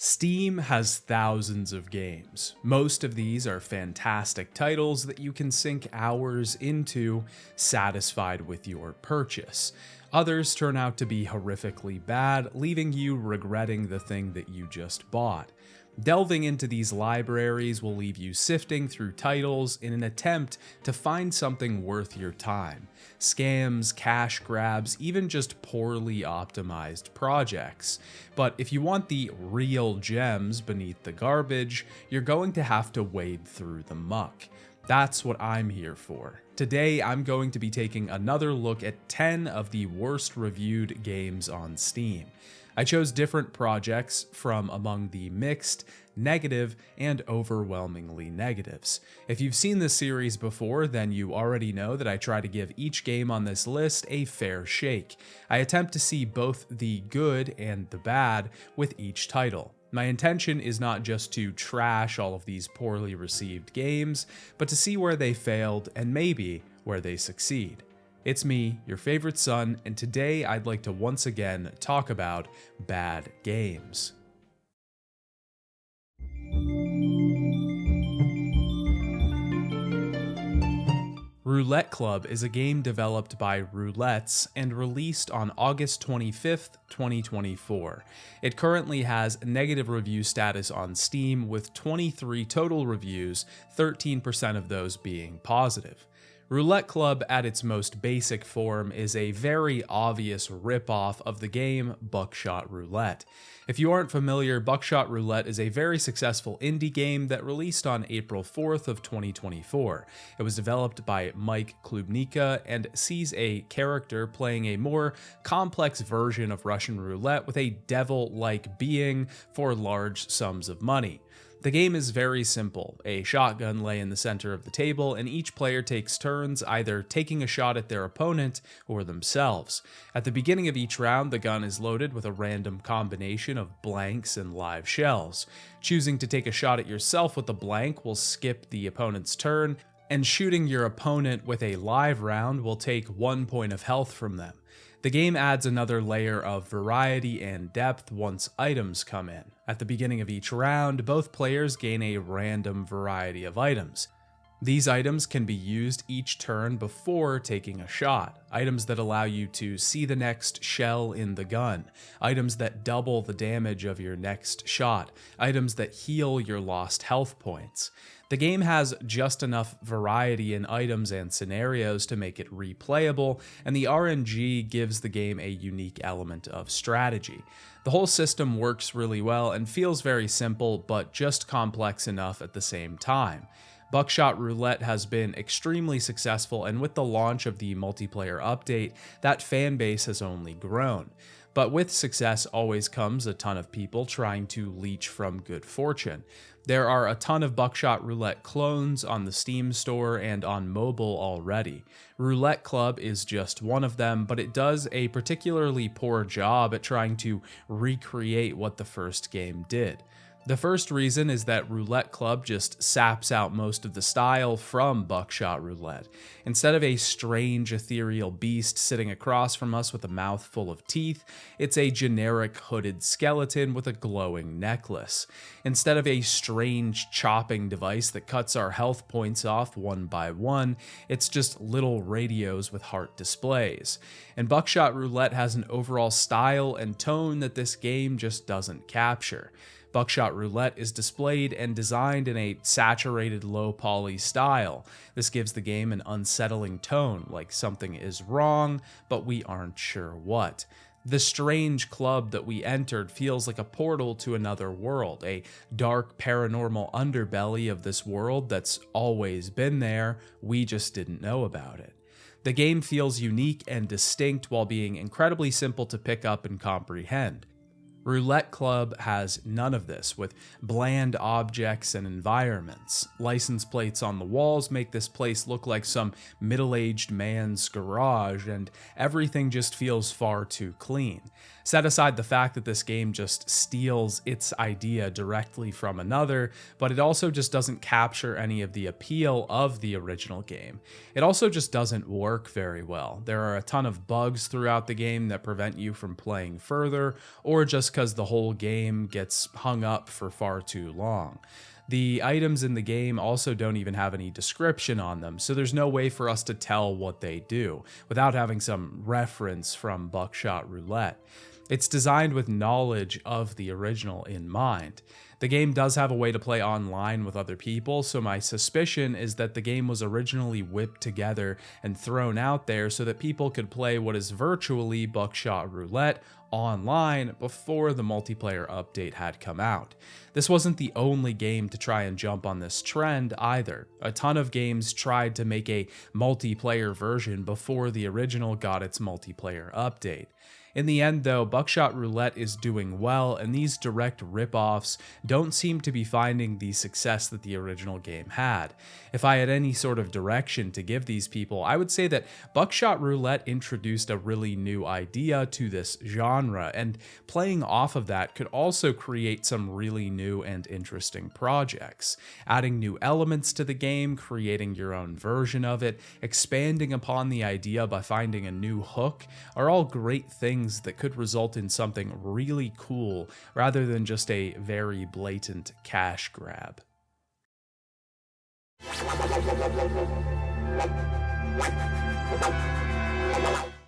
Steam has thousands of games. Most of these are fantastic titles that you can sink hours into, satisfied with your purchase. Others turn out to be horrifically bad, leaving you regretting the thing that you just bought. Delving into these libraries will leave you sifting through titles in an attempt to find something worth your time. Scams, cash grabs, even just poorly optimized projects. But if you want the real gems beneath the garbage, you're going to have to wade through the muck. That's what I'm here for. Today, I'm going to be taking another look at 10 of the worst reviewed games on Steam. I chose different projects from among the mixed, negative, and overwhelmingly negatives. If you've seen this series before, then you already know that I try to give each game on this list a fair shake. I attempt to see both the good and the bad with each title. My intention is not just to trash all of these poorly received games, but to see where they failed and maybe where they succeed. It's me, your favorite son, and today I'd like to once again talk about bad games. Roulette Club is a game developed by Roulettes and released on August 25th, 2024. It currently has negative review status on Steam with 23 total reviews, 13% of those being positive. Roulette Club at its most basic form is a very obvious ripoff of the game Buckshot Roulette. If you aren't familiar, Buckshot Roulette is a very successful indie game that released on April 4th of 2024. It was developed by Mike Klubnica and sees a character playing a more complex version of Russian roulette with a devil-like being for large sums of money. The game is very simple. A shotgun lay in the center of the table, and each player takes turns either taking a shot at their opponent or themselves. At the beginning of each round, the gun is loaded with a random combination of blanks and live shells. Choosing to take a shot at yourself with a blank will skip the opponent's turn, and shooting your opponent with a live round will take 1 point of health from them. The game adds another layer of variety and depth once items come in. At the beginning of each round, both players gain a random variety of items. These items can be used each turn before taking a shot. Items that allow you to see the next shell in the gun. Items that double the damage of your next shot. Items that heal your lost health points. The game has just enough variety in items and scenarios to make it replayable, and the RNG gives the game a unique element of strategy. The whole system works really well and feels very simple, but just complex enough at the same time. Buckshot Roulette has been extremely successful, and with the launch of the multiplayer update, that fan base has only grown. But with success always comes a ton of people trying to leech from good fortune. There are a ton of Buckshot Roulette clones on the Steam store and on mobile already. Roulette Club is just one of them, but it does a particularly poor job at trying to recreate what the first game did. The first reason is that Roulette Club just saps out most of the style from Buckshot Roulette. Instead of a strange ethereal beast sitting across from us with a mouth full of teeth, it's a generic hooded skeleton with a glowing necklace. Instead of a strange chopping device that cuts our health points off one by one, it's just little radios with heart displays. And Buckshot Roulette has an overall style and tone that this game just doesn't capture. Buckshot Roulette is displayed and designed in a saturated low-poly style. This gives the game an unsettling tone, like something is wrong, but we aren't sure what. The strange club that we entered feels like a portal to another world, a dark paranormal underbelly of this world that's always been there, we just didn't know about it. The game feels unique and distinct while being incredibly simple to pick up and comprehend. Roulette Club has none of this, with bland objects and environments. License plates on the walls make this place look like some middle-aged man's garage, and everything just feels far too clean. Set aside the fact that this game just steals its idea directly from another, but it also just doesn't capture any of the appeal of the original game. It also just doesn't work very well. There are a ton of bugs throughout the game that prevent you from playing further, or just because the whole game gets hung up for far too long. The items in the game also don't even have any description on them, so there's no way for us to tell what they do without having some reference from Buckshot Roulette. It's designed with knowledge of the original in mind. The game does have a way to play online with other people, so my suspicion is that the game was originally whipped together and thrown out there so that people could play what is virtually Buckshot Roulette online before the multiplayer update had come out. This wasn't the only game to try and jump on this trend either. A ton of games tried to make a multiplayer version before the original got its multiplayer update. In the end though, Buckshot Roulette is doing well, and these direct rip-offs don't seem to be finding the success that the original game had. If I had any sort of direction to give these people, I would say that Buckshot Roulette introduced a really new idea to this genre, and playing off of that could also create some really new and interesting projects. Adding new elements to the game, creating your own version of it, expanding upon the idea by finding a new hook are all great things that could result in something really cool rather than just a very blatant cash grab.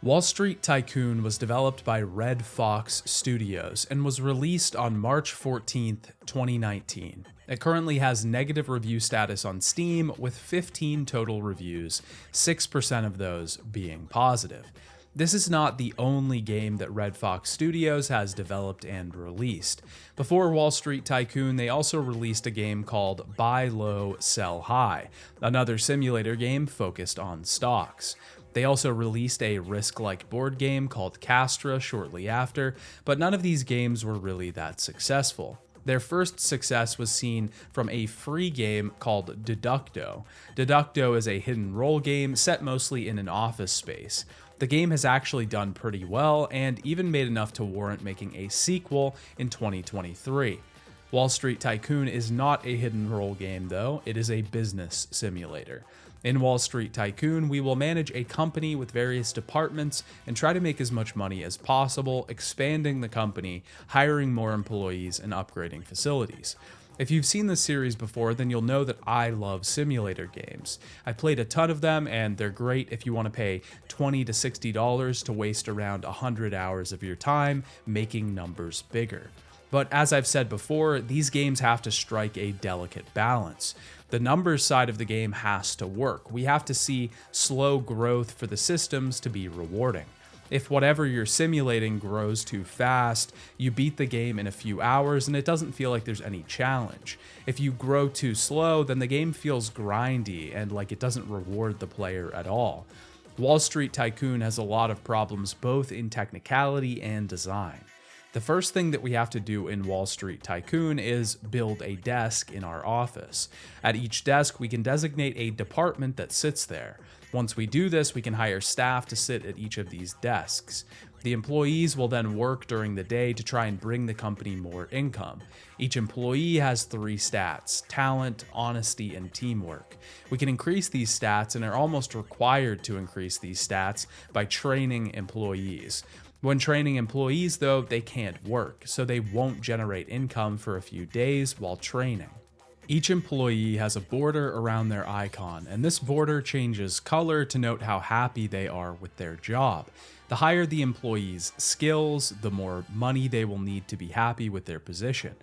Wall Street Tycoon was developed by Red Fox Studios and was released on March 14th, 2019. It currently has negative review status on Steam with 15 total reviews, 6% of those being positive. This is not the only game that Red Fox Studios has developed and released. Before Wall Street Tycoon, they also released a game called Buy Low, Sell High, another simulator game focused on stocks. They also released a Risk-like board game called Castra shortly after, but none of these games were really that successful. Their first success was seen from a free game called Deducto. Deducto is a hidden role game set mostly in an office space. The game has actually done pretty well and even made enough to warrant making a sequel in 2023. Wall Street Tycoon is not a hidden role game though, it is a business simulator. In Wall Street Tycoon, we will manage a company with various departments and try to make as much money as possible, expanding the company, hiring more employees, and upgrading facilities. If you've seen this series before, then you'll know that I love simulator games. I played a ton of them, and they're great if you want to pay $20 to $60 to waste around 100 hours of your time making numbers bigger. But as I've said before, these games have to strike a delicate balance. The numbers side of the game has to work. We have to see slow growth for the systems to be rewarding. If whatever you're simulating grows too fast, you beat the game in a few hours and it doesn't feel like there's any challenge. If you grow too slow, then the game feels grindy and like it doesn't reward the player at all. Wall Street Tycoon has a lot of problems both in technicality and design. The first thing that we have to do in Wall Street Tycoon is build a desk in our office. At each desk, we can designate a department that sits there. Once we do this, we can hire staff to sit at each of these desks. The employees will then work during the day to try and bring the company more income. Each employee has 3 stats: talent, honesty, and teamwork. We can increase these stats and are almost required to increase these stats by training employees. When training employees though, they can't work, so they won't generate income for a few days while training. Each employee has a border around their icon, and this border changes color to note how happy they are with their job. The higher the employee's skills, the more money they will need to be happy with their position.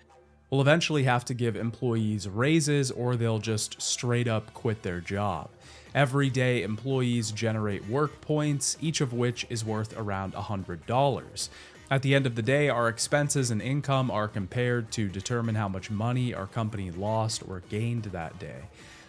We'll eventually have to give employees raises or they'll just straight up quit their job. Every day, employees generate work points, each of which is worth around $100. At the end of the day, our expenses and income are compared to determine how much money our company lost or gained that day.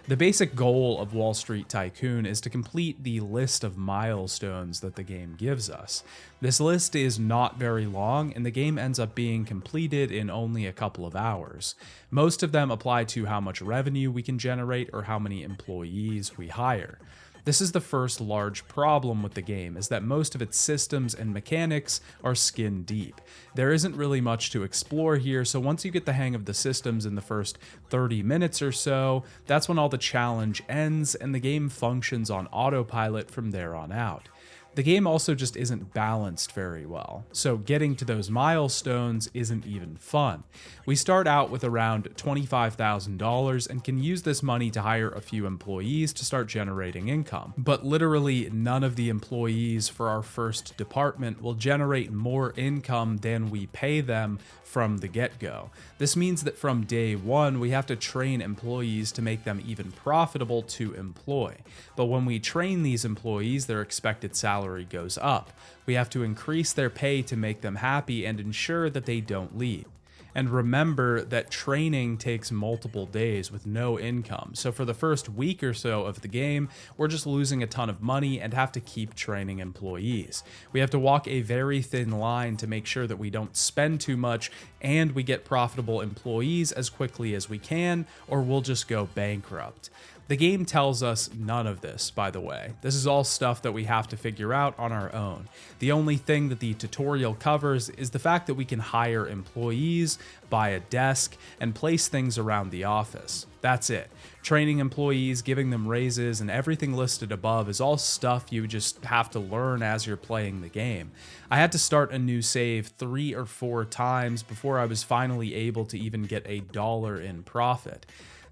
The basic goal of Wall Street Tycoon is to complete the list of milestones that the game gives us. This list is not very long, and the game ends up being completed in only a couple of hours. Most of them apply to how much revenue we can generate or how many employees we hire. This is the first large problem with the game, is that most of its systems and mechanics are skin deep. There isn't really much to explore here, so once you get the hang of the systems in the first 30 minutes or so, that's when all the challenge ends and the game functions on autopilot from there on out. The game also just isn't balanced very well, so getting to those milestones isn't even fun. We start out with around $25,000 and can use this money to hire a few employees to start generating income. But literally none of the employees for our first department will generate more income than we pay them from the get-go. This means that from day one, we have to train employees to make them even profitable to employ. But when we train these employees, their expected salary goes up. We have to increase their pay to make them happy and ensure that they don't leave. And remember that training takes multiple days with no income, so for the first week or so of the game, we're just losing a ton of money and have to keep training employees. We have to walk a very thin line to make sure that we don't spend too much and we get profitable employees as quickly as we can, or we'll just go bankrupt. The game tells us none of this, by the way. This is all stuff that we have to figure out on our own. The only thing that the tutorial covers is the fact that we can hire employees, buy a desk, and place things around the office. That's it. Training employees, giving them raises, and everything listed above is all stuff you just have to learn as you're playing the game. I had to start a new save 3 or 4 times before I was finally able to even get $1 in profit.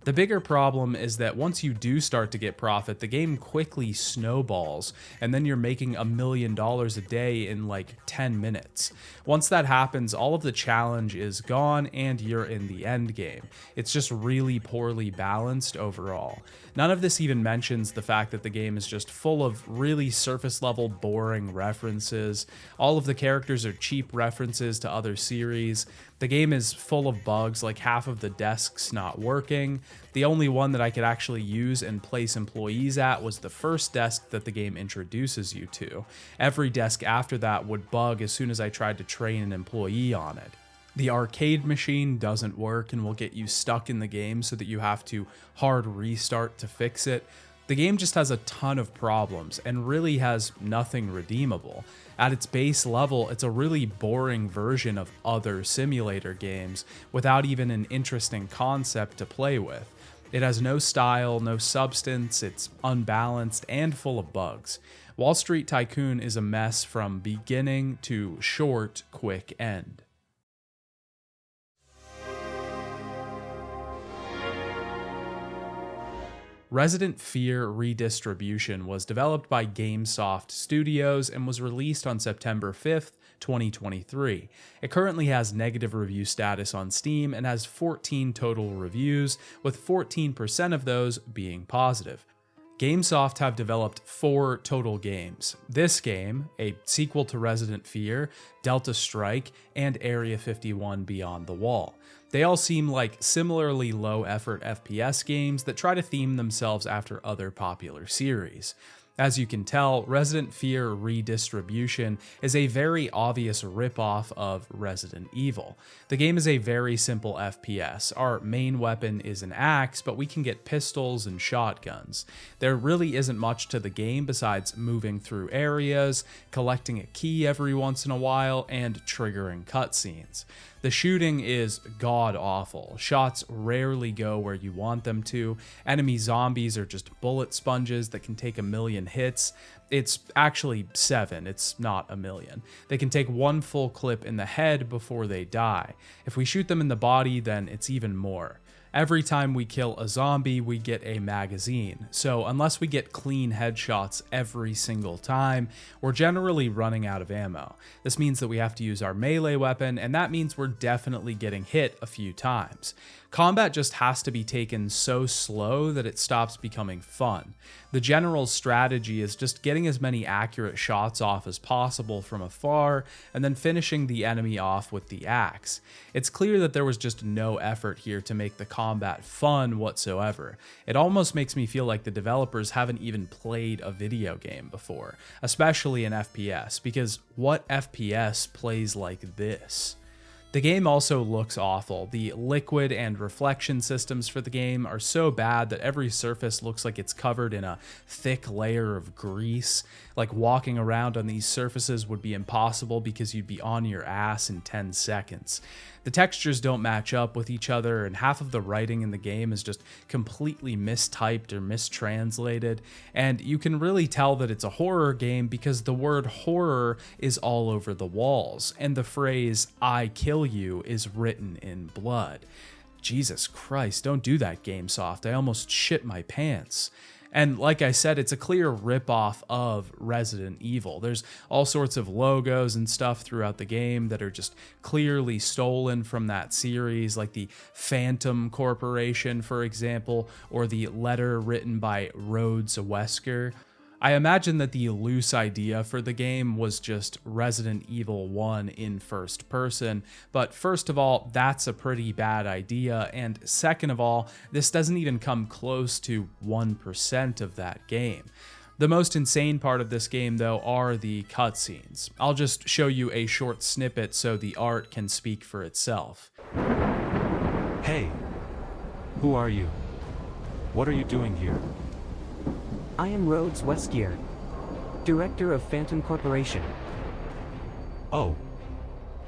The bigger problem is that once you do start to get profit, the game quickly snowballs, and then you're making $1 million a day in like 10 minutes. Once that happens, all of the challenge is gone and you're in the end game. It's just really poorly balanced overall. None of this even mentions the fact that the game is just full of really surface level boring references. All of the characters are cheap references to other series. The game is full of bugs, like half of the desks not working. The only one that I could actually use and place employees at was the first desk that the game introduces you to. Every desk after that would bug as soon as I tried to train an employee on it. The arcade machine doesn't work and will get you stuck in the game so that you have to hard restart to fix it. The game just has a ton of problems and really has nothing redeemable. At its base level, it's a really boring version of other simulator games without even an interesting concept to play with. It has no style, no substance, it's unbalanced and full of bugs. Wall Street Tycoon is a mess from beginning to short, quick end. Resident Fear Redistribution was developed by GameSoft Studios and was released on September 5th, 2023. It currently has negative review status on Steam and has 14 total reviews, with 14% of those being positive. GameSoft have developed 4 total games. This game, a sequel to Resident Fear, Delta Strike, and Area 51 Beyond the Wall. They all seem like similarly low-effort FPS games that try to theme themselves after other popular series. As you can tell, Resident Fear Redistribution is a very obvious ripoff of Resident Evil. The game is a very simple FPS. Our main weapon is an axe, but we can get pistols and shotguns. There really isn't much to the game besides moving through areas, collecting a key every once in a while, and triggering cutscenes. The shooting is god-awful. Shots rarely go where you want them to. Enemy zombies are just bullet sponges that can take 1,000,000 hits. It's actually 7, it's not 1,000,000. They can take 1 full clip in the head before they die. If we shoot them in the body, then it's even more. Every time we kill a zombie, we get a magazine, so unless we get clean headshots every single time, we're generally running out of ammo. This means that we have to use our melee weapon, and that means we're definitely getting hit a few times. Combat just has to be taken so slow that it stops becoming fun. The general strategy is just getting as many accurate shots off as possible from afar, and then finishing the enemy off with the axe. It's clear that there was just no effort here to make the combat fun whatsoever. It almost makes me feel like the developers haven't even played a video game before, especially an FPS, because what FPS plays like this? The game also looks awful. The liquid and reflection systems for the game are so bad that every surface looks like it's covered in a thick layer of grease. Like walking around on these surfaces would be impossible because you'd be on your ass in 10 seconds. The textures don't match up with each other, and half of the writing in the game is just completely mistyped or mistranslated, and you can really tell that it's a horror game because the word horror is all over the walls, and the phrase "I kill you" is written in blood. Jesus Christ, don't do that, GameSoft. I almost shit my pants. And like I said, it's a clear ripoff of Resident Evil. There's all sorts of logos and stuff throughout the game that are just clearly stolen from that series, like the Phantom Corporation, for example, or the letter written by Rhodes Wesker. I imagine that the loose idea for the game was just Resident Evil 1 in first person, but first of all, that's a pretty bad idea, and second of all, this doesn't even come close to 1% of that game. The most insane part of this game, though, are the cutscenes. I'll just show you a short snippet so the art can speak for itself. Hey, who are you? What are you doing here? I am Rhodes Wesker, director of Phantom Corporation. Oh,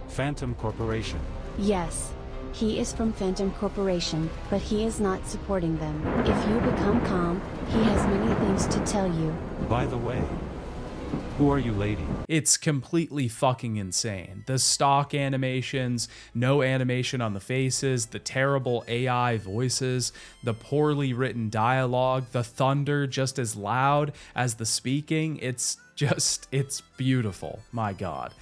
Phantom Corporation. Yes, he is from Phantom Corporation, but he is not supporting them. If you become calm, he has many things to tell you. By the way, who are you, lady? It's completely fucking insane. The stock animations, no animation on the faces, the terrible AI voices, the poorly written dialogue, the thunder just as loud as the speaking. It's beautiful. My God.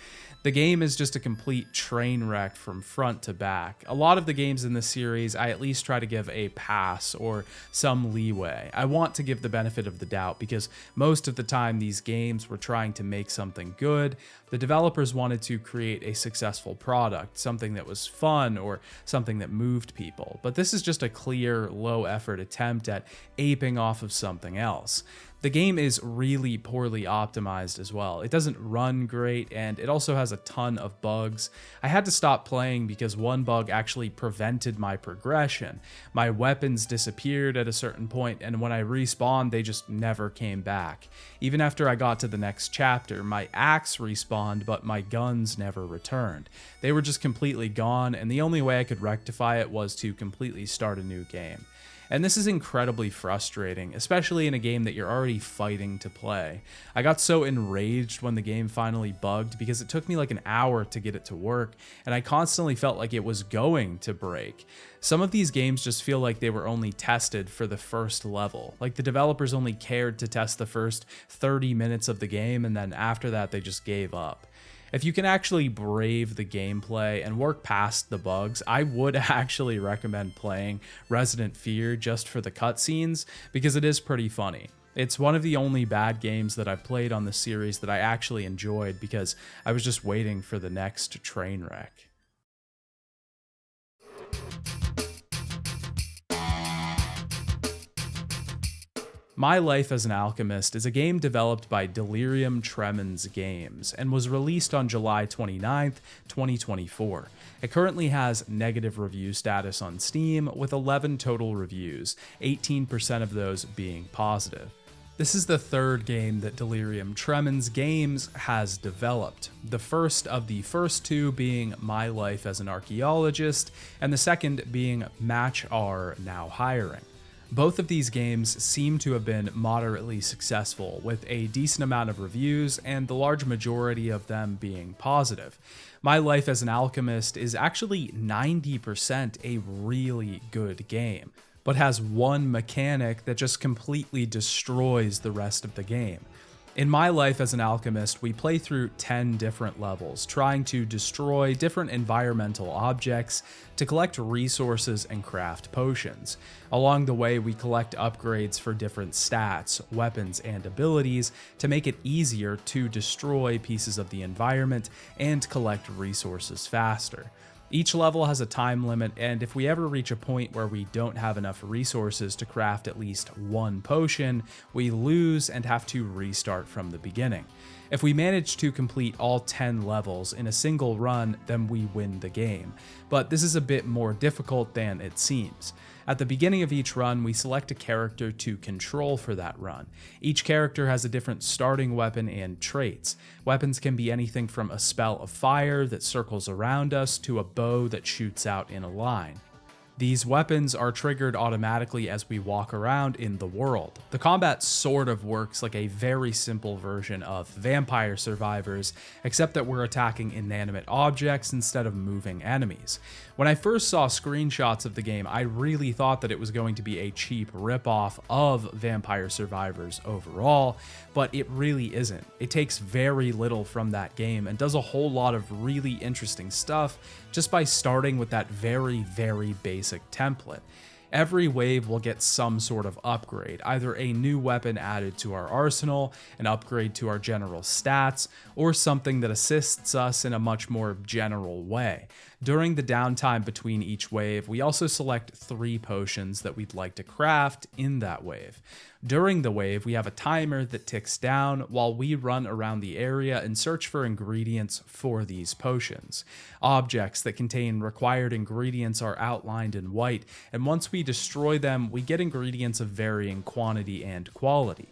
The game is just a complete train wreck from front to back. A lot of the games in this series, I at least try to give a pass or some leeway. I want to give the benefit of the doubt because most of the time these games were trying to make something good. The developers wanted to create a successful product, something that was fun or something that moved people. But this is just a clear, low-effort attempt at aping off of something else. The game is really poorly optimized as well. It doesn't run great, and it also has a ton of bugs. I had to stop playing because one bug actually prevented my progression. My weapons disappeared at a certain point, and when I respawned, they just never came back. Even after I got to the next chapter, my axe respawned, but my guns never returned. They were just completely gone, and the only way I could rectify it was to completely start a new game. And this is incredibly frustrating, especially in a game that you're already fighting to play. I got so enraged when the game finally bugged because it took me like an hour to get it to work, and I constantly felt like it was going to break. Some of these games just feel like they were only tested for the first level. Like the developers only cared to test the first 30 minutes of the game, and then after that they just gave up. If you can actually brave the gameplay and work past the bugs, I would actually recommend playing Resident Fear just for the cutscenes because it is pretty funny. It's one of the only bad games that I've played on the series that I actually enjoyed because I was just waiting for the next train wreck. My Life as an Alchemist is a game developed by Delirium Tremens Games and was released on July 29th, 2024. It currently has negative review status on Steam with 11 total reviews, 18% of those being positive. This is the third game that Delirium Tremens Games has developed, the first of the first two being My Life as an Archaeologist, and the second being Match R Now Hiring. Both of these games seem to have been moderately successful, with a decent amount of reviews and the large majority of them being positive. My Life as an Alchemist is actually 90% a really good game, but has one mechanic that just completely destroys the rest of the game. In My Life as an Alchemist, we play through 10 different levels, trying to destroy different environmental objects to collect resources and craft potions. Along the way, we collect upgrades for different stats, weapons, and abilities to make it easier to destroy pieces of the environment and collect resources faster. Each level has a time limit, and if we ever reach a point where we don't have enough resources to craft at least one potion, we lose and have to restart from the beginning. If we manage to complete all 10 levels in a single run, then we win the game. But this is a bit more difficult than it seems. At the beginning of each run, we select a character to control for that run. Each character has a different starting weapon and traits. Weapons can be anything from a spell of fire that circles around us to a bow that shoots out in a line. These weapons are triggered automatically as we walk around in the world. The combat sort of works like a very simple version of Vampire Survivors, except that we're attacking inanimate objects instead of moving enemies. When I first saw screenshots of the game, I really thought that it was going to be a cheap ripoff of Vampire Survivors overall, but it really isn't. It takes very little from that game and does a whole lot of really interesting stuff just by starting with that very, very basic template. Every wave will get some sort of upgrade, either a new weapon added to our arsenal, an upgrade to our general stats, or something that assists us in a much more general way. During the downtime between each wave, we also select 3 potions that we'd like to craft in that wave. During the wave, we have a timer that ticks down while we run around the area and search for ingredients for these potions. Objects that contain required ingredients are outlined in white, and once we destroy them, we get ingredients of varying quantity and quality.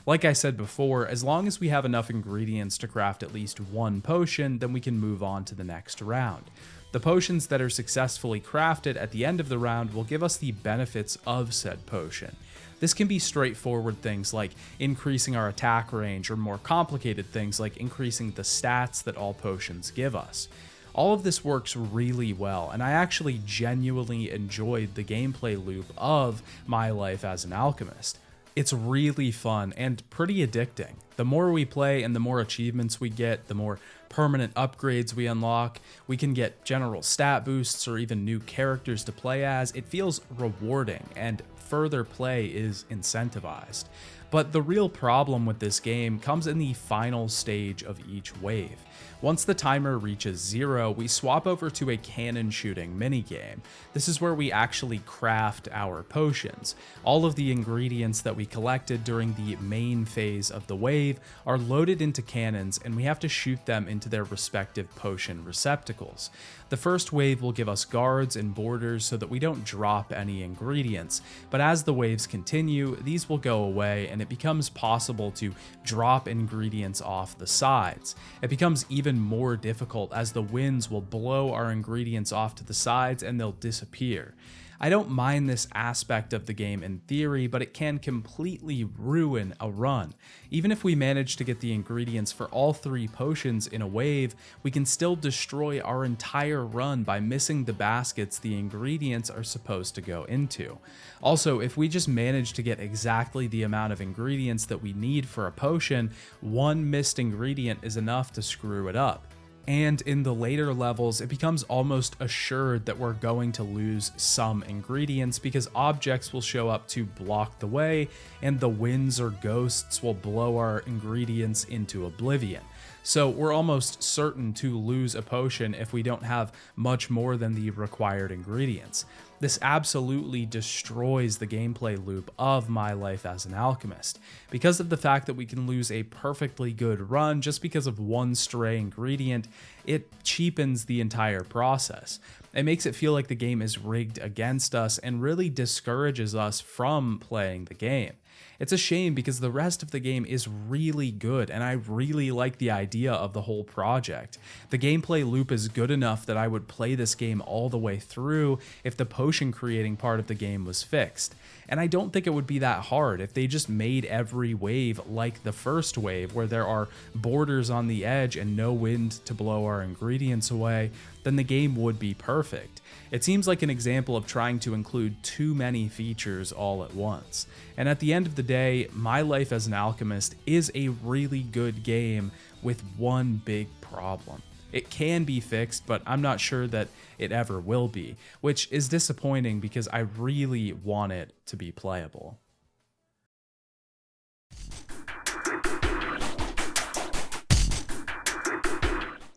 Like I said before, as long as we have enough ingredients to craft at least 1 potion, then we can move on to the next round. The potions that are successfully crafted at the end of the round will give us the benefits of said potion. This can be straightforward things like increasing our attack range, or more complicated things like increasing the stats that all potions give us. All of this works really well, and I actually genuinely enjoyed the gameplay loop of My Life as an Alchemist. It's really fun and pretty addicting. The more we play and the more achievements we get, the more permanent upgrades we unlock, we can get general stat boosts or even new characters to play as. It feels rewarding, and further play is incentivized. But the real problem with this game comes in the final stage of each wave. Once the timer reaches 0, we swap over to a cannon shooting minigame. This is where we actually craft our potions. All of the ingredients that we collected during the main phase of the wave are loaded into cannons, and we have to shoot them into their respective potion receptacles. The first wave will give us guards and borders so that we don't drop any ingredients, but as the waves continue, these will go away and it becomes possible to drop ingredients off the sides. It becomes even more difficult as the winds will blow our ingredients off to the sides and they'll disappear. I don't mind this aspect of the game in theory, but it can completely ruin a run. Even if we manage to get the ingredients for all 3 potions in a wave, we can still destroy our entire run by missing the baskets the ingredients are supposed to go into. Also, if we just manage to get exactly the amount of ingredients that we need for a potion, 1 missed ingredient is enough to screw it up. And in the later levels, it becomes almost assured that we're going to lose some ingredients because objects will show up to block the way, and the winds or ghosts will blow our ingredients into oblivion. So we're almost certain to lose a potion if we don't have much more than the required ingredients. This absolutely destroys the gameplay loop of My Life as an Alchemist. Because of the fact that we can lose a perfectly good run just because of 1 stray ingredient, it cheapens the entire process. It makes it feel like the game is rigged against us and really discourages us from playing the game. It's a shame because the rest of the game is really good and I really like the idea of the whole project. The gameplay loop is good enough that I would play this game all the way through if the potion creating part of the game was fixed. And I don't think it would be that hard if they just made every wave like the first wave, where there are borders on the edge and no wind to blow our ingredients away, then the game would be perfect. It seems like an example of trying to include too many features all at once. And at the end of the day, My Life as an Alchemist is a really good game with one big problem. It can be fixed, but I'm not sure that it ever will be, which is disappointing because I really want it to be playable.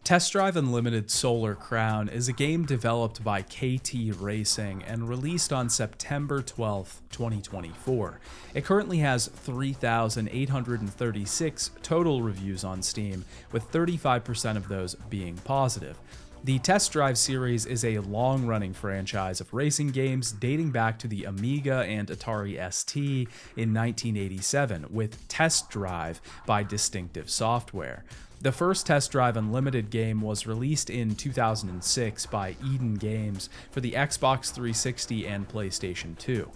Test Drive Unlimited Solar Crown is a game developed by KT Racing and released on September 12, 2024. It currently has 3,836 total reviews on Steam, with 35% of those being positive. The Test Drive series is a long-running franchise of racing games dating back to the Amiga and Atari ST in 1987, with Test Drive by Distinctive Software. The first Test Drive Unlimited game was released in 2006 by Eden Games for the Xbox 360 and PlayStation 2.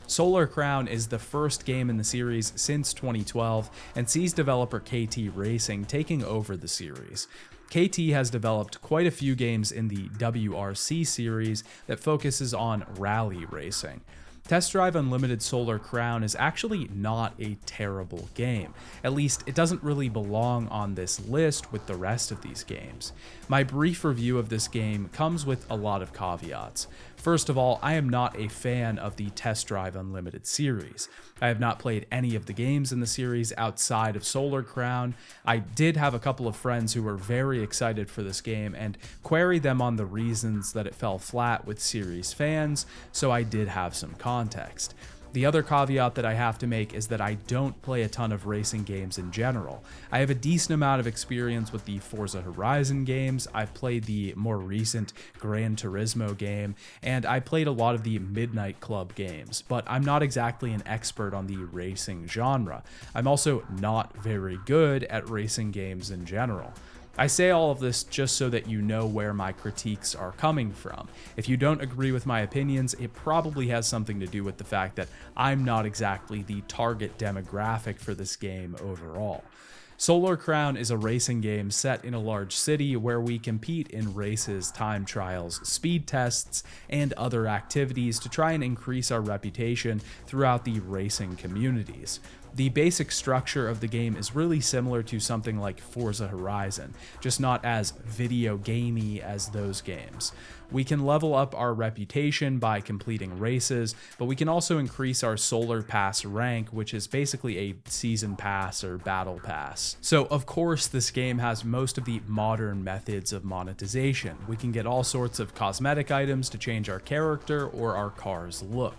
Solar Crown is the first game in the series since 2012 and sees developer KT Racing taking over the series. KT has developed quite a few games in the WRC series that focuses on rally racing. Test Drive Unlimited Solar Crown is actually not a terrible game. At least, it doesn't really belong on this list with the rest of these games. My brief review of this game comes with a lot of caveats. First of all, I am not a fan of the Test Drive Unlimited series. I have not played any of the games in the series outside of Solar Crown. I did have a couple of friends who were very excited for this game and queried them on the reasons that it fell flat with series fans, so I did have some context. The other caveat that I have to make is that I don't play a ton of racing games in general. I have a decent amount of experience with the Forza Horizon games, I've played the more recent Gran Turismo game, and I played a lot of the Midnight Club games, but I'm not exactly an expert on the racing genre. I'm also not very good at racing games in general. I say all of this just so that you know where my critiques are coming from. If you don't agree with my opinions, it probably has something to do with the fact that I'm not exactly the target demographic for this game overall. Solar Crown is a racing game set in a large city where we compete in races, time trials, speed tests, and other activities to try and increase our reputation throughout the racing communities. The basic structure of the game is really similar to something like Forza Horizon, just not as video gamey as those games. We can level up our reputation by completing races, but we can also increase our Solar Pass rank, which is basically a season pass or battle pass. So of course this game has most of the modern methods of monetization. We can get all sorts of cosmetic items to change our character or our car's look.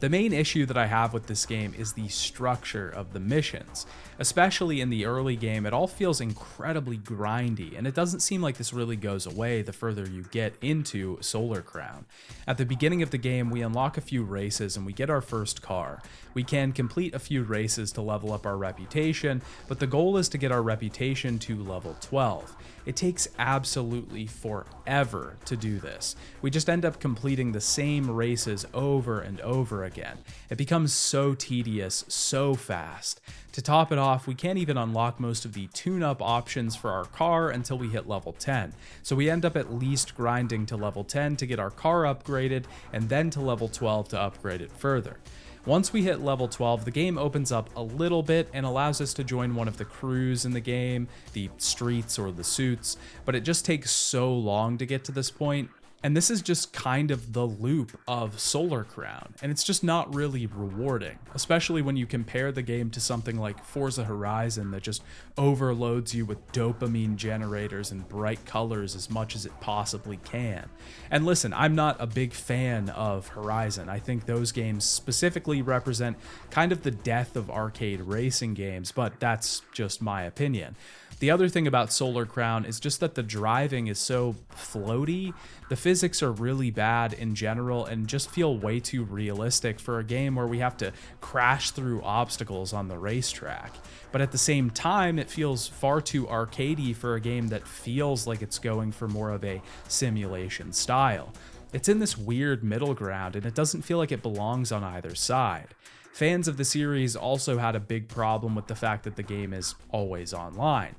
The main issue that I have with this game is the structure of the missions. Especially in the early game, it all feels incredibly grindy, and it doesn't seem like this really goes away the further you get into Solar Crown. At the beginning of the game, we unlock a few races and we get our first car. We can complete a few races to level up our reputation, but the goal is to get our reputation to level 12. It takes absolutely forever to do this. We just end up completing the same races over and over again. It becomes so tedious, so fast. To top it off, we can't even unlock most of the tune-up options for our car until we hit level 10. So we end up at least grinding to level 10 to get our car upgraded, and then to level 12 to upgrade it further. Once we hit level 12, the game opens up a little bit and allows us to join one of the crews in the game, the streets or the suits, but it just takes so long to get to this point. And this is just kind of the loop of Solar Crown, and it's just not really rewarding, especially when you compare the game to something like Forza Horizon that just overloads you with dopamine generators and bright colors as much as it possibly can. And listen, I'm not a big fan of Horizon. I think those games specifically represent kind of the death of arcade racing games, but that's just my opinion. The other thing about Solar Crown is just that the driving is so floaty. The physics are really bad in general and just feel way too realistic for a game where we have to crash through obstacles on the racetrack. But at the same time, it feels far too arcadey for a game that feels like it's going for more of a simulation style. It's in this weird middle ground, and it doesn't feel like it belongs on either side. Fans of the series also had a big problem with the fact that the game is always online.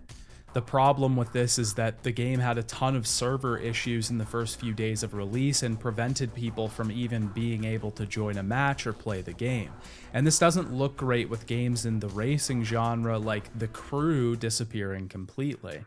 The problem with this is that the game had a ton of server issues in the first few days of release and prevented people from even being able to join a match or play the game. And this doesn't look great with games in the racing genre like The Crew disappearing completely.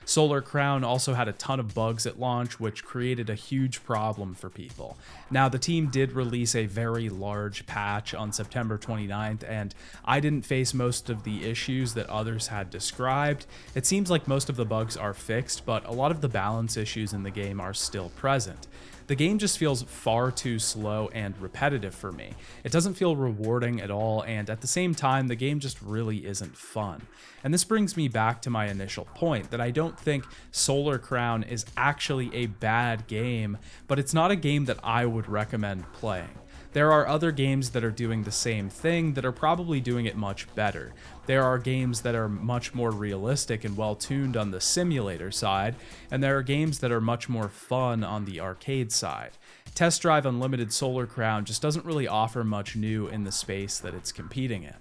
Solar Crown also had a ton of bugs at launch, which created a huge problem for people. Now, the team did release a very large patch on September 29th, and I didn't face most of the issues that others had described. It seems like most of the bugs are fixed, but a lot of the balance issues in the game are still present. The game just feels far too slow and repetitive for me. It doesn't feel rewarding at all, and at the same time, the game just really isn't fun. And this brings me back to my initial point, that I don't think Solar Crown is actually a bad game, but it's not a game that I would recommend playing. There are other games that are doing the same thing that are probably doing it much better. There are games that are much more realistic and well-tuned on the simulator side, and there are games that are much more fun on the arcade side. Test Drive Unlimited Solar Crown just doesn't really offer much new in the space that it's competing in.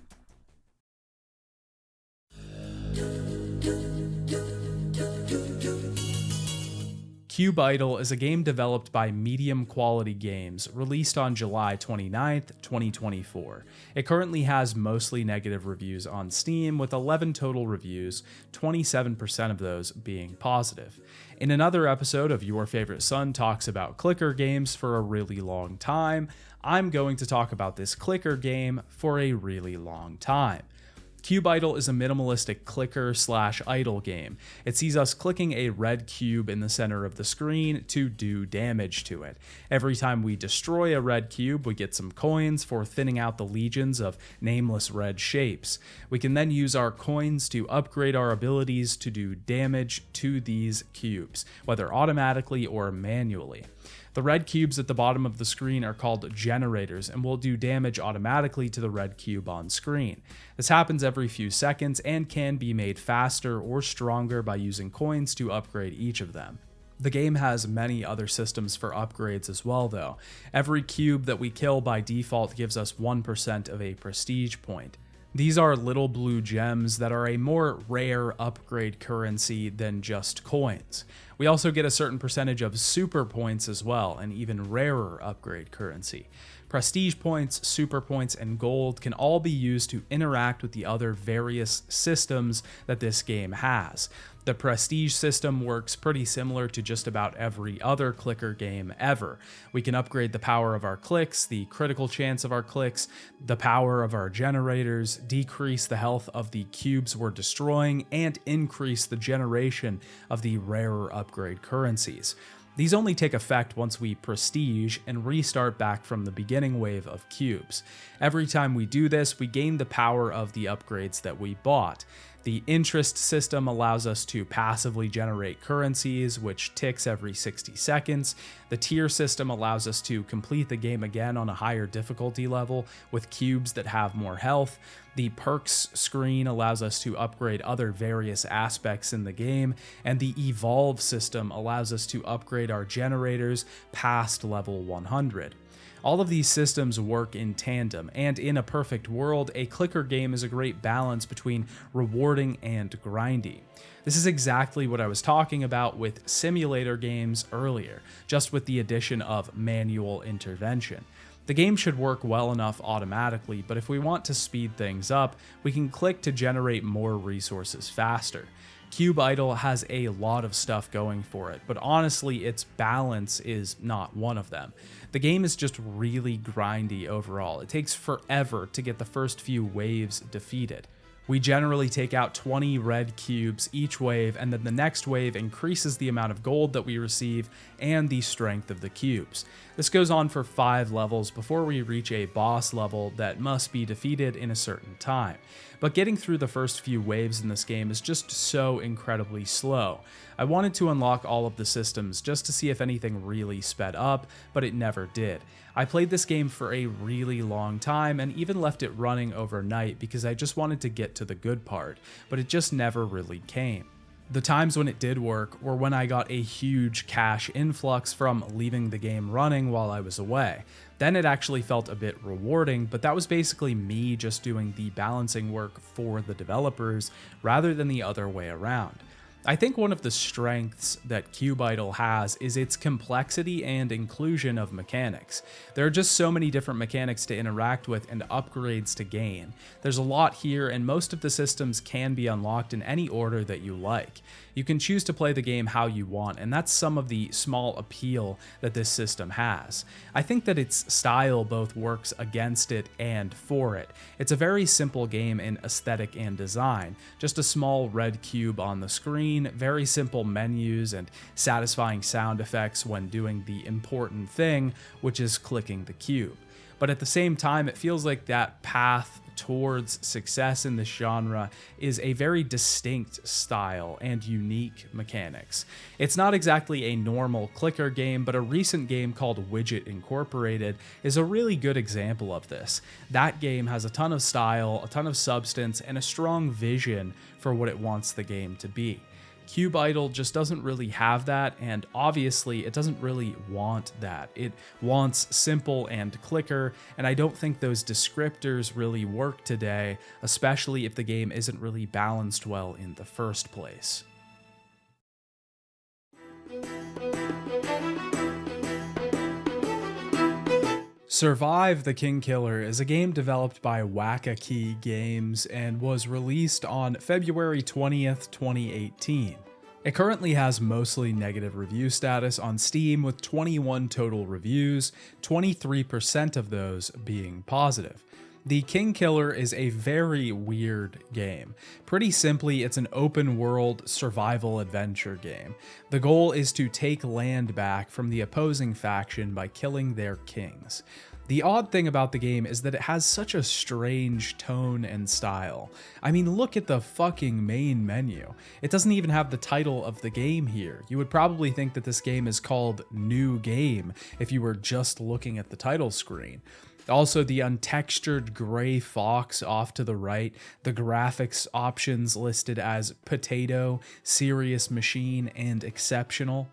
Cubidle is a game developed by Medium Quality Games, released on July 29th, 2024. It currently has mostly negative reviews on Steam, with 11 total reviews, 27% of those being positive. In another episode of Your Favorite Son Talks About Clicker Games for a really long time, I'm going to talk about this clicker game for a really long time. Cubidle is a minimalistic clicker/idle game. It sees us clicking a red cube in the center of the screen to do damage to it. Every time we destroy a red cube, we get some coins for thinning out the legions of nameless red shapes. We can then use our coins to upgrade our abilities to do damage to these cubes, whether automatically or manually. The red cubes at the bottom of the screen are called generators and will do damage automatically to the red cube on screen. This happens every few seconds and can be made faster or stronger by using coins to upgrade each of them. The game has many other systems for upgrades as well though. Every cube that we kill by default gives us 1% of a prestige point. These are little blue gems that are a more rare upgrade currency than just coins. We also get a certain percentage of super points as well, an even rarer upgrade currency. Prestige points, super points, and gold can all be used to interact with the other various systems that this game has. The prestige system works pretty similar to just about every other clicker game ever. We can upgrade the power of our clicks, the critical chance of our clicks, the power of our generators, decrease the health of the cubes we're destroying, and increase the generation of the rarer upgrade currencies. These only take effect once we prestige and restart back from the beginning wave of cubes. Every time we do this, we gain the power of the upgrades that we bought. The interest system allows us to passively generate currencies, which ticks every 60 seconds. The tier system allows us to complete the game again on a higher difficulty level with cubes that have more health. The perks screen allows us to upgrade other various aspects in the game, and the evolve system allows us to upgrade our generators past level 100. All of these systems work in tandem, and in a perfect world, a clicker game is a great balance between rewarding and grindy. This is exactly what I was talking about with simulator games earlier, just with the addition of manual intervention. The game should work well enough automatically, but if we want to speed things up, we can click to generate more resources faster. Cubidle has a lot of stuff going for it, but honestly, its balance is not one of them. The game is just really grindy overall. It takes forever to get the first few waves defeated. We generally take out 20 red cubes each wave, and then the next wave increases the amount of gold that we receive and the strength of the cubes. This goes on for 5 levels before we reach a boss level that must be defeated in a certain time. But getting through the first few waves in this game is just so incredibly slow. I wanted to unlock all of the systems just to see if anything really sped up, but it never did. I played this game for a really long time and even left it running overnight because I just wanted to get to the good part, but it just never really came. The times when it did work were when I got a huge cash influx from leaving the game running while I was away. Then it actually felt a bit rewarding, but that was basically me just doing the balancing work for the developers rather than the other way around. I think one of the strengths that Cubidle has is its complexity and inclusion of mechanics. There are just so many different mechanics to interact with and upgrades to gain. There's a lot here, and most of the systems can be unlocked in any order that you like. You can choose to play the game how you want, and that's some of the small appeal that this system has. I think that its style both works against it and for it. It's a very simple game in aesthetic and design, just a small red cube on the screen, very simple menus, and satisfying sound effects when doing the important thing, which is clicking the cube. But at the same time, it feels like that path towards success in this genre is a very distinct style and unique mechanics. It's not exactly a normal clicker game, but a recent game called Widget Incorporated is a really good example of this. That game has a ton of style, a ton of substance, and a strong vision for what it wants the game to be. Cubidle just doesn't really have that, and obviously it doesn't really want that. It wants simple and clicker, and I don't think those descriptors really work today, especially if the game isn't really balanced well in the first place. Survive the King Killer is a game developed by Wackakey Games and was released on February 20th, 2018. It currently has mostly negative review status on Steam with 21 total reviews, 23% of those being positive. The King Killer is a very weird game. Pretty simply, it's an open world survival adventure game. The goal is to take land back from the opposing faction by killing their kings. The odd thing about the game is that it has such a strange tone and style. I mean, look at the fucking main menu. It doesn't even have the title of the game here. You would probably think that this game is called New Game if you were just looking at the title screen. Also, the untextured gray fox off to the right, the graphics options listed as Potato, Serious Machine, and Exceptional.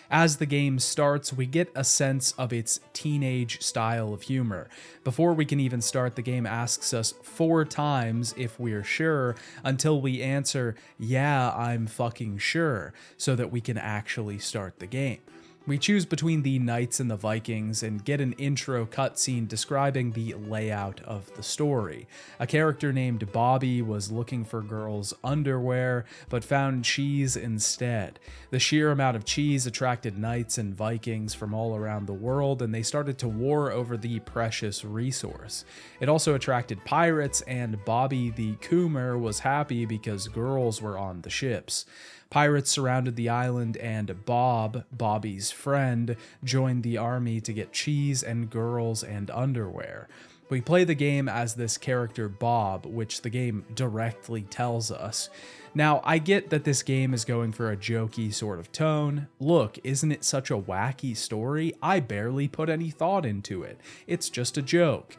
As the game starts, we get a sense of its teenage style of humor. Before we can even start, the game asks us 4 times if we're sure, until we answer, "Yeah, I'm fucking sure," so that we can actually start the game. We choose between the Knights and the Vikings and get an intro cutscene describing the layout of the story. A character named Bobby was looking for girls' underwear, but found cheese instead. The sheer amount of cheese attracted Knights and Vikings from all around the world, and they started to war over the precious resource. It also attracted pirates, and Bobby the Coomer was happy because girls were on the ships. Pirates surrounded the island, and Bob, Bobby's friend, joined the army to get cheese and girls and underwear. We play the game as this character Bob, which the game directly tells us. Now, I get that this game is going for a jokey sort of tone. Look, isn't it such a wacky story? I barely put any thought into it. It's just a joke.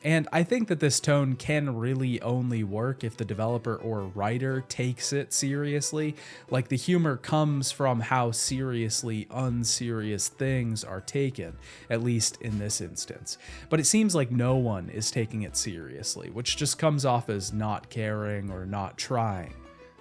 And I think that this tone can really only work if the developer or writer takes it seriously. Like, the humor comes from how seriously unserious things are taken, at least in this instance. But it seems like no one is taking it seriously, which just comes off as not caring or not trying.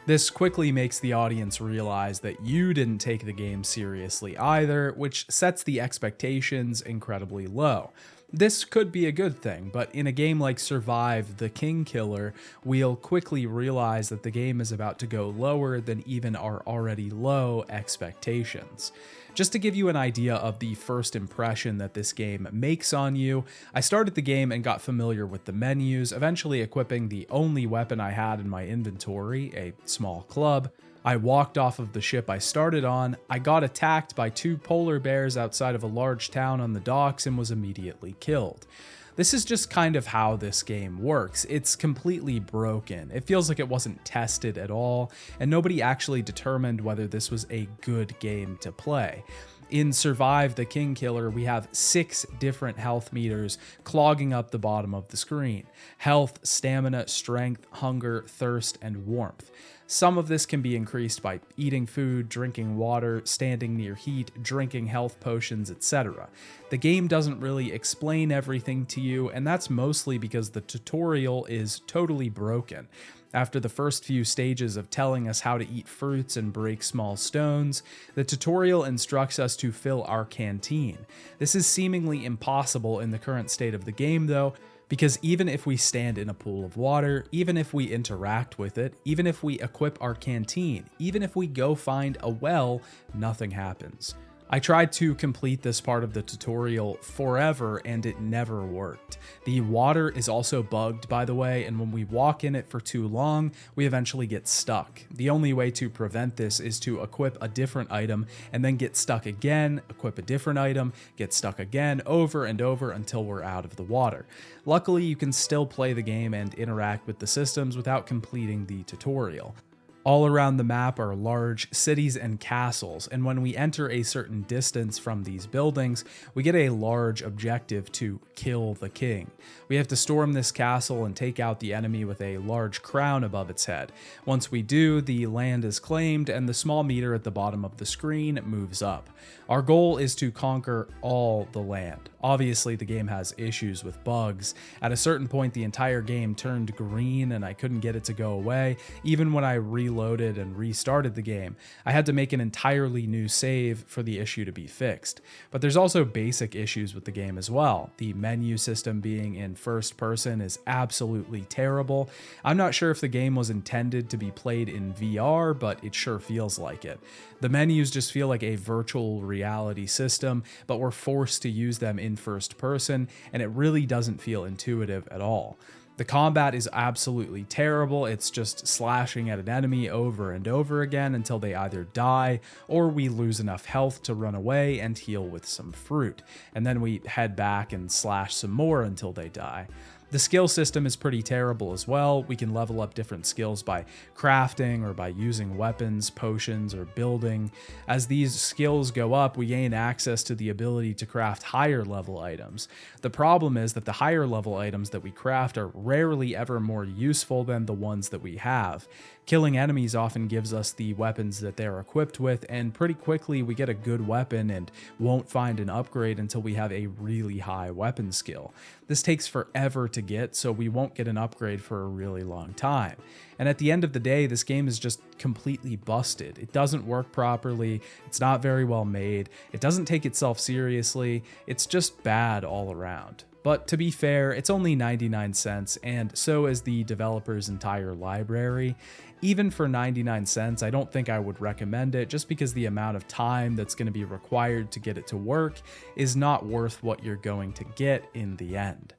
This quickly makes the audience realize that you didn't take the game seriously either, which sets the expectations incredibly low. This could be a good thing, but in a game like Survive the King Killer, we'll quickly realize that the game is about to go lower than even our already low expectations. Just to give you an idea of the first impression that this game makes on you, I started the game and got familiar with the menus, eventually equipping the only weapon I had in my inventory, a small club. I walked off of the ship I started on, I got attacked by 2 polar bears outside of a large town on the docks and was immediately killed. This is just kind of how this game works. It's completely broken. It feels like it wasn't tested at all, and nobody actually determined whether this was a good game to play. In Survive the King Killer, we have 6 different health meters clogging up the bottom of the screen. Health, stamina, strength, hunger, thirst, and warmth. Some of this can be increased by eating food, drinking water, standing near heat, drinking health potions, etc. The game doesn't really explain everything to you, and that's mostly because the tutorial is totally broken. After the first few stages of telling us how to eat fruits and break small stones, the tutorial instructs us to fill our canteen. This is seemingly impossible in the current state of the game though, because even if we stand in a pool of water, even if we interact with it, even if we equip our canteen, even if we go find a well, nothing happens. I tried to complete this part of the tutorial forever and it never worked. The water is also bugged, by the way, and when we walk in it for too long, we eventually get stuck. The only way to prevent this is to equip a different item and then get stuck again, equip a different item, get stuck again, over and over until we're out of the water. Luckily, you can still play the game and interact with the systems without completing the tutorial. All around the map are large cities and castles, and when we enter a certain distance from these buildings, we get a large objective to kill the king. We have to storm this castle and take out the enemy with a large crown above its head. Once we do, the land is claimed and the small meter at the bottom of the screen moves up. Our goal is to conquer all the land. Obviously, the game has issues with bugs. At a certain point, the entire game turned green and I couldn't get it to go away, even when I reloaded and restarted the game. I had to make an entirely new save for the issue to be fixed. But there's also basic issues with the game as well. The menu system being in first person is absolutely terrible. I'm not sure if the game was intended to be played in VR, but it sure feels like it. The menus just feel like a virtual reality system, but we're forced to use them in first person, and it really doesn't feel intuitive at all. The combat is absolutely terrible. It's just slashing at an enemy over and over again until they either die or we lose enough health to run away and heal with some fruit. And then we head back and slash some more until they die. The skill system is pretty terrible as well. We can level up different skills by crafting or by using weapons, potions, or building. As these skills go up, we gain access to the ability to craft higher level items. The problem is that the higher level items that we craft are rarely ever more useful than the ones that we have. Killing enemies often gives us the weapons that they're equipped with, and pretty quickly we get a good weapon and won't find an upgrade until we have a really high weapon skill. This takes forever to get, so we won't get an upgrade for a really long time. And at the end of the day, this game is just completely busted. It doesn't work properly, it's not very well made, it doesn't take itself seriously, it's just bad all around. But to be fair, it's only 99 cents, and so is the developer's entire library. Even for 99 cents, I don't think I would recommend it, just because the amount of time that's going to be required to get it to work is not worth what you're going to get in the end.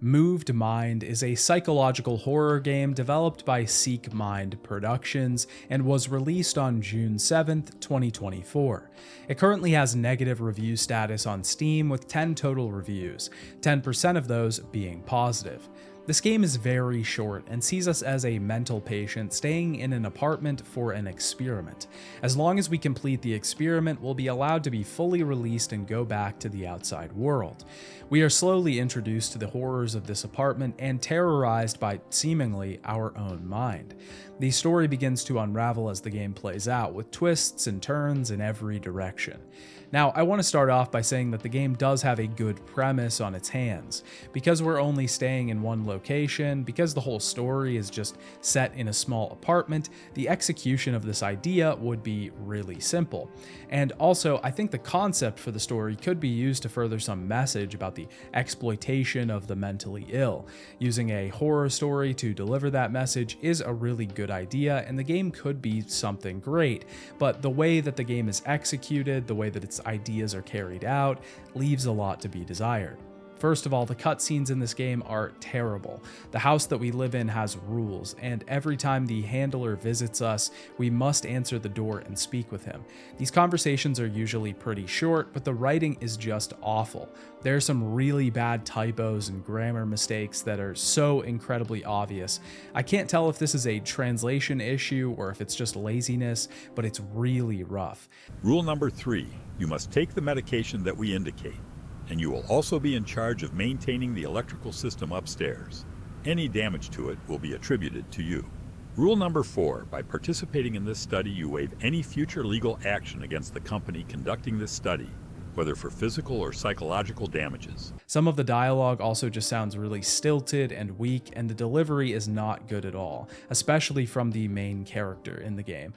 Moved Mind is a psychological horror game developed by Seek Mind Productions and was released on June 7th, 2024. It currently has negative review status on Steam with 10 total reviews, 10% of those being positive. This game is very short and sees us as a mental patient staying in an apartment for an experiment. As long as we complete the experiment, we'll be allowed to be fully released and go back to the outside world. We are slowly introduced to the horrors of this apartment and terrorized by seemingly our own mind. The story begins to unravel as the game plays out, with twists and turns in every direction. Now, I want to start off by saying that the game does have a good premise on its hands. Because we're only staying in one location, because the whole story is just set in a small apartment, the execution of this idea would be really simple. And also, I think the concept for the story could be used to further some message about the exploitation of the mentally ill. Using a horror story to deliver that message is a really good idea, and the game could be something great, but the way that the game is executed, the way that its ideas are carried out, leaves a lot to be desired. First of all, the cutscenes in this game are terrible. The house that we live in has rules, and every time the handler visits us, we must answer the door and speak with him. These conversations are usually pretty short, but the writing is just awful. There are some really bad typos and grammar mistakes that are so incredibly obvious. I can't tell if this is a translation issue or if it's just laziness, but it's really rough. Rule number 3, you must take the medication that we indicate. and you will also be in charge of maintaining the electrical system upstairs. Any damage to it will be attributed to you. Rule number 4, by participating in this study, you waive any future legal action against the company conducting this study, whether for physical or psychological damages. Some of the dialogue also just sounds really stilted and weak, and the delivery is not good at all, especially from the main character in the game.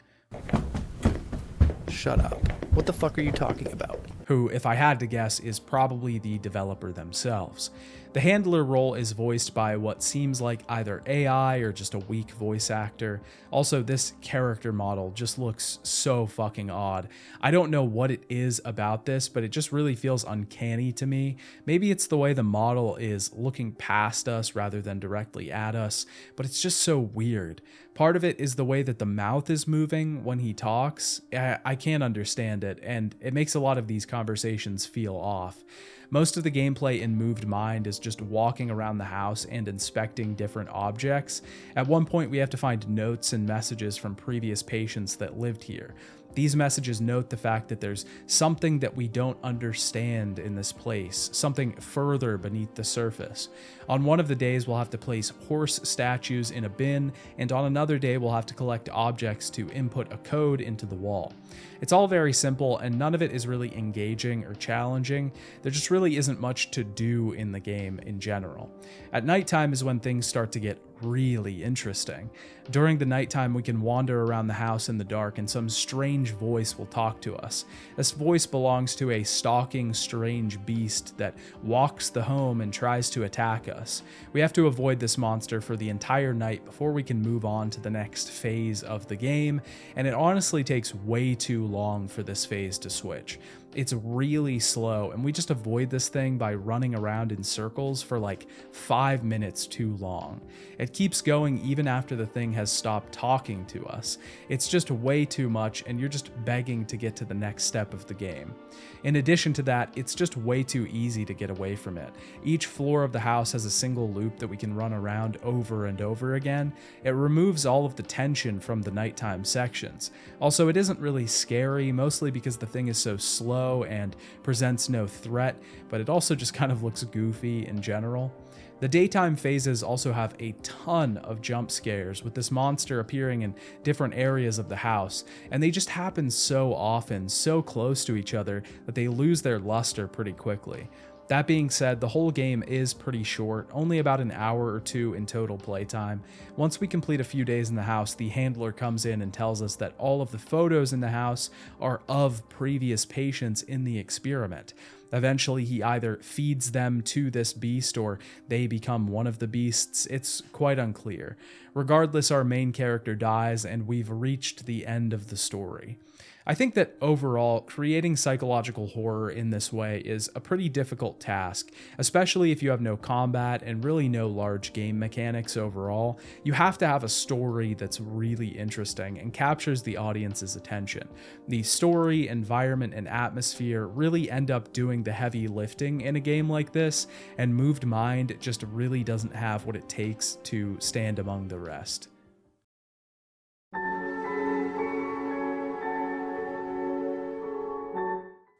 Shut up. What the fuck are you talking about? Who, if I had to guess, is probably the developer themselves. The handler role is voiced by what seems like either AI or just a weak voice actor. Also, this character model just looks so fucking odd. I don't know what it is about this, but it just really feels uncanny to me. Maybe it's the way the model is looking past us rather than directly at us, but it's just so weird. Part of it is the way that the mouth is moving when he talks. I can't understand it, and it makes a lot of these conversations feel off. Most of the gameplay in Moved Mind is just walking around the house and inspecting different objects. At one point, we have to find notes and messages from previous patients that lived here. These messages note the fact that there's something that we don't understand in this place, something further beneath the surface. On one of the days, we'll have to place horse statues in a bin, and on another day, we'll have to collect objects to input a code into the wall. It's all very simple, and none of it is really engaging or challenging. There just really isn't much to do in the game in general. At nighttime is when things start to get really interesting. During the nighttime, we can wander around the house in the dark and some strange voice will talk to us. This voice belongs to a stalking strange beast that walks the home and tries to attack us. We have to avoid this monster for the entire night before we can move on to the next phase of the game, and it honestly takes way too long for this phase to switch. It's really slow, and we just avoid this thing by running around in circles for like 5 minutes too long. It keeps going even after the thing has stopped talking to us. It's just way too much, and you're just begging to get to the next step of the game. In addition to that, it's just way too easy to get away from it. Each floor of the house has a single loop that we can run around over and over again. It removes all of the tension from the nighttime sections. Also, it isn't really scary, mostly because the thing is so slow and presents no threat, but it also just kind of looks goofy in general. The daytime phases also have a ton of jump scares, with this monster appearing in different areas of the house, and they just happen so often, so close to each other, that they lose their luster pretty quickly. That being said, the whole game is pretty short, only about an hour or two in total playtime. Once we complete a few days in the house, the handler comes in and tells us that all of the photos in the house are of previous patients in the experiment. Eventually, he either feeds them to this beast or they become one of the beasts. It's quite unclear. Regardless, our main character dies and we've reached the end of the story. I think that overall, creating psychological horror in this way is a pretty difficult task, especially if you have no combat and really no large game mechanics overall. You have to have a story that's really interesting and captures the audience's attention. The story, environment, and atmosphere really end up doing the heavy lifting in a game like this, and Moved Mind just really doesn't have what it takes to stand among the rest.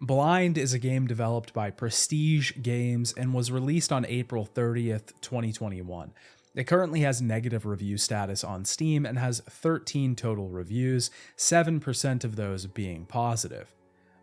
Blind is a game developed by Prestige Games and was released on April 30th, 2021. It currently has negative review status on Steam and has 13 total reviews, 7% of those being positive.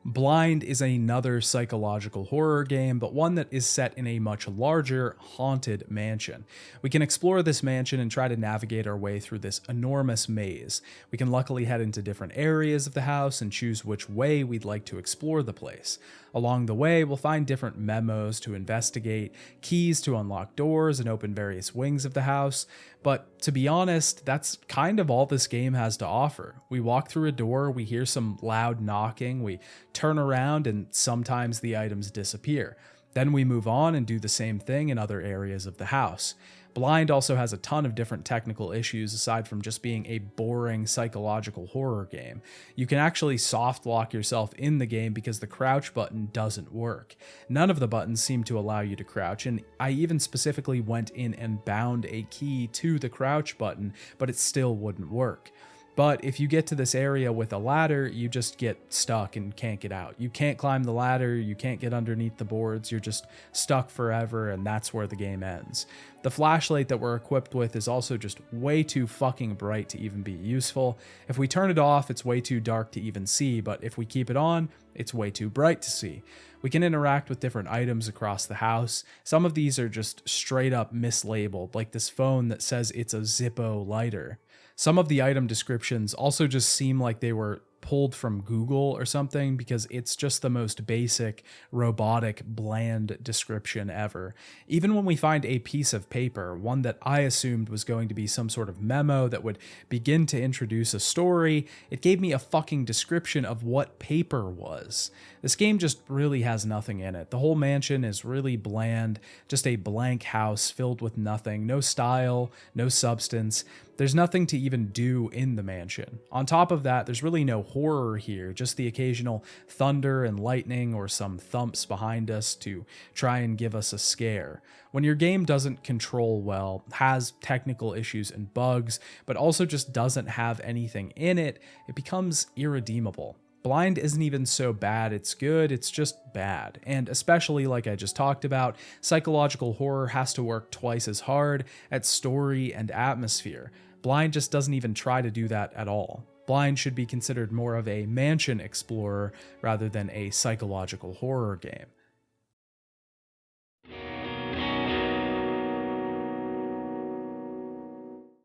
Blind is another psychological horror game, but one that is set in a much larger, haunted mansion. We can explore this mansion and try to navigate our way through this enormous maze. We can luckily head into different areas of the house and choose which way we'd like to explore the place. Along the way, we'll find different memos to investigate, keys to unlock doors and open various wings of the house, but to be honest, that's kind of all this game has to offer. We walk through a door, we hear some loud knocking, we turn around, and sometimes the items disappear. Then we move on and do the same thing in other areas of the house. Blind also has a ton of different technical issues aside from just being a boring psychological horror game. You can actually soft lock yourself in the game because the crouch button doesn't work. None of the buttons seem to allow you to crouch, and I even specifically went in and bound a key to the crouch button, but it still wouldn't work. But if you get to this area with a ladder, you just get stuck and can't get out. You can't climb the ladder, you can't get underneath the boards, you're just stuck forever, and that's where the game ends. The flashlight that we're equipped with is also just way too fucking bright to even be useful. If we turn it off, it's way too dark to even see, but if we keep it on, it's way too bright to see. We can interact with different items across the house. Some of these are just straight up mislabeled, like this phone that says it's a Zippo lighter. Some of the item descriptions also just seem like they were pulled from Google or something, because it's just the most basic, robotic, bland description ever. Even when we find a piece of paper, one that I assumed was going to be some sort of memo that would begin to introduce a story, it gave me a fucking description of what paper was. This game just really has nothing in it. The whole mansion is really bland, just a blank house filled with nothing, no style, no substance. There's nothing to even do in the mansion. On top of that, there's really no horror here, just the occasional thunder and lightning or some thumps behind us to try and give us a scare. When your game doesn't control well, has technical issues and bugs, but also just doesn't have anything in it, it becomes irredeemable. Blind isn't even so bad it's good, it's just bad. And especially like I just talked about, psychological horror has to work twice as hard at story and atmosphere. Blind just doesn't even try to do that at all. Blind should be considered more of a mansion explorer rather than a psychological horror game.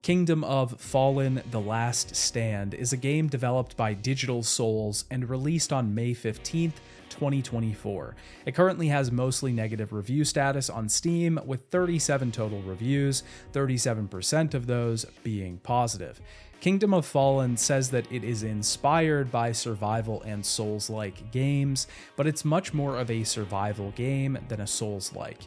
Kingdom of Fallen: The Last Stand is a game developed by Digital Souls and released on May 15th, 2024. It currently has mostly negative review status on Steam, with 37 total reviews, 37% of those being positive. Kingdom of Fallen says that it is inspired by survival and Souls-like games, but it's much more of a survival game than a Souls-like.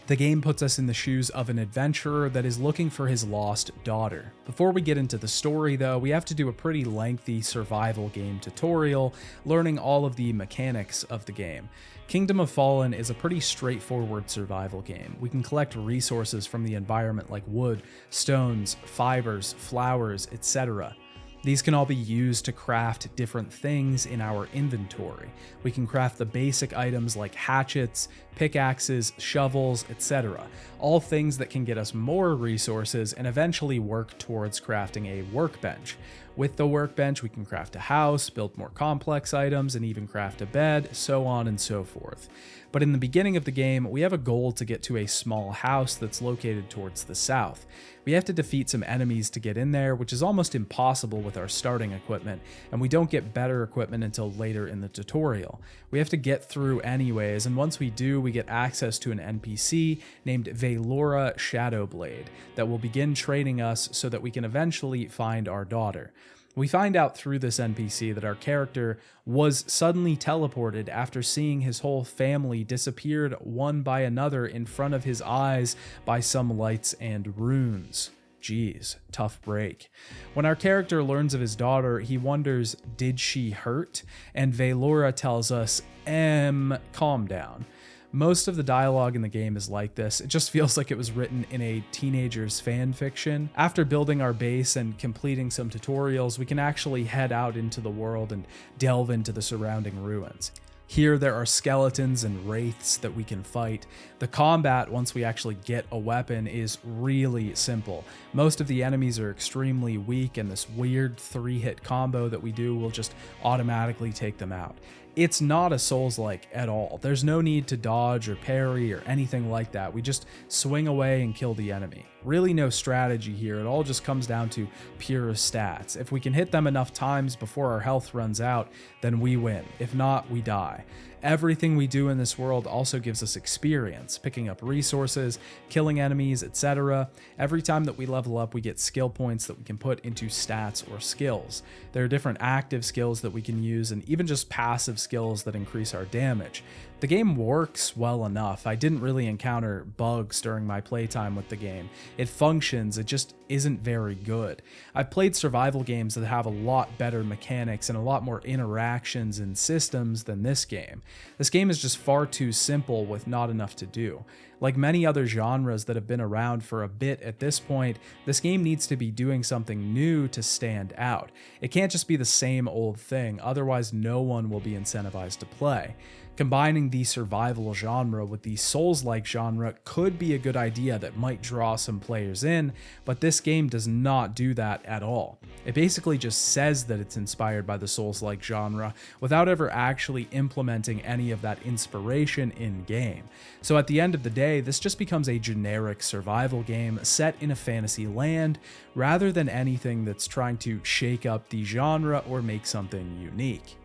The game puts us in the shoes of an adventurer that is looking for his lost daughter. Before we get into the story though, we have to do a pretty lengthy survival game tutorial, learning all of the mechanics of the game. Kingdom of Fallen is a pretty straightforward survival game. We can collect resources from the environment like wood, stones, fibers, flowers, etc. These can all be used to craft different things in our inventory. We can craft the basic items like hatchets, pickaxes, shovels, etc. All things that can get us more resources and eventually work towards crafting a workbench. With the workbench, we can craft a house, build more complex items, and even craft a bed, so on and so forth. But in the beginning of the game, we have a goal to get to a small house that's located towards the south. We have to defeat some enemies to get in there, which is almost impossible with our starting equipment, and we don't get better equipment until later in the tutorial. We have to get through anyways, and once we do, we get access to an NPC named Velora Shadowblade that will begin training us so that we can eventually find our daughter. We find out through this NPC that our character was suddenly teleported after seeing his whole family disappeared one by another in front of his eyes by some lights and runes. Jeez, tough break. When our character learns of his daughter, he wonders, did she hurt? And Velora tells us, calm down. Most of the dialogue in the game is like this. It just feels like it was written in a teenager's fan fiction. After building our base and completing some tutorials, we can actually head out into the world and delve into the surrounding ruins. Here there are skeletons and wraiths that we can fight. The combat, once we actually get a weapon, is really simple. Most of the enemies are extremely weak, and this weird 3-hit combo that we do will just automatically take them out. It's not a Souls-like at all. There's no need to dodge or parry or anything like that. We just swing away and kill the enemy. Really no strategy here. It all just comes down to pure stats. If we can hit them enough times before our health runs out, then we win. If not, we die. Everything we do in this world also gives us experience, picking up resources, killing enemies, etc. Every time that we level up, we get skill points that we can put into stats or skills. There are different active skills that we can use, and even just passive skills that increase our damage. The game works well enough. I didn't really encounter bugs during my playtime with the game. It functions, it just isn't very good. I've played survival games that have a lot better mechanics and a lot more interactions and systems than this game. This game is just far too simple with not enough to do. Like many other genres that have been around for a bit at this point, this game needs to be doing something new to stand out. It can't just be the same old thing, otherwise no one will be incentivized to play. Combining the survival genre with the Souls-like genre could be a good idea that might draw some players in, but this game does not do that at all. It basically just says that it's inspired by the Souls-like genre without ever actually implementing any of that inspiration in-game. So at the end of the day, this just becomes a generic survival game set in a fantasy land, rather than anything that's trying to shake up the genre or make something unique.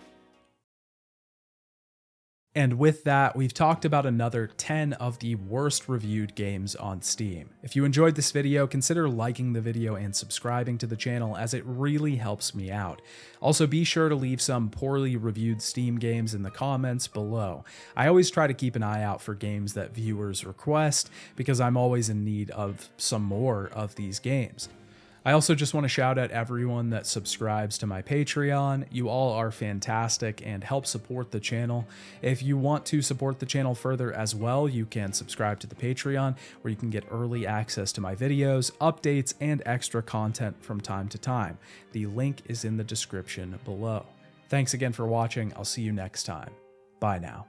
And with that, we've talked about another 10 of the worst reviewed games on Steam. If you enjoyed this video, consider liking the video and subscribing to the channel, as it really helps me out. Also, be sure to leave some poorly reviewed Steam games in the comments below. I always try to keep an eye out for games that viewers request, because I'm always in need of some more of these games. I also just want to shout out everyone that subscribes to my Patreon. You all are fantastic and help support the channel. If you want to support the channel further as well, you can subscribe to the Patreon, where you can get early access to my videos, updates, and extra content from time to time. The link is in the description below. Thanks again for watching. I'll see you next time. Bye now.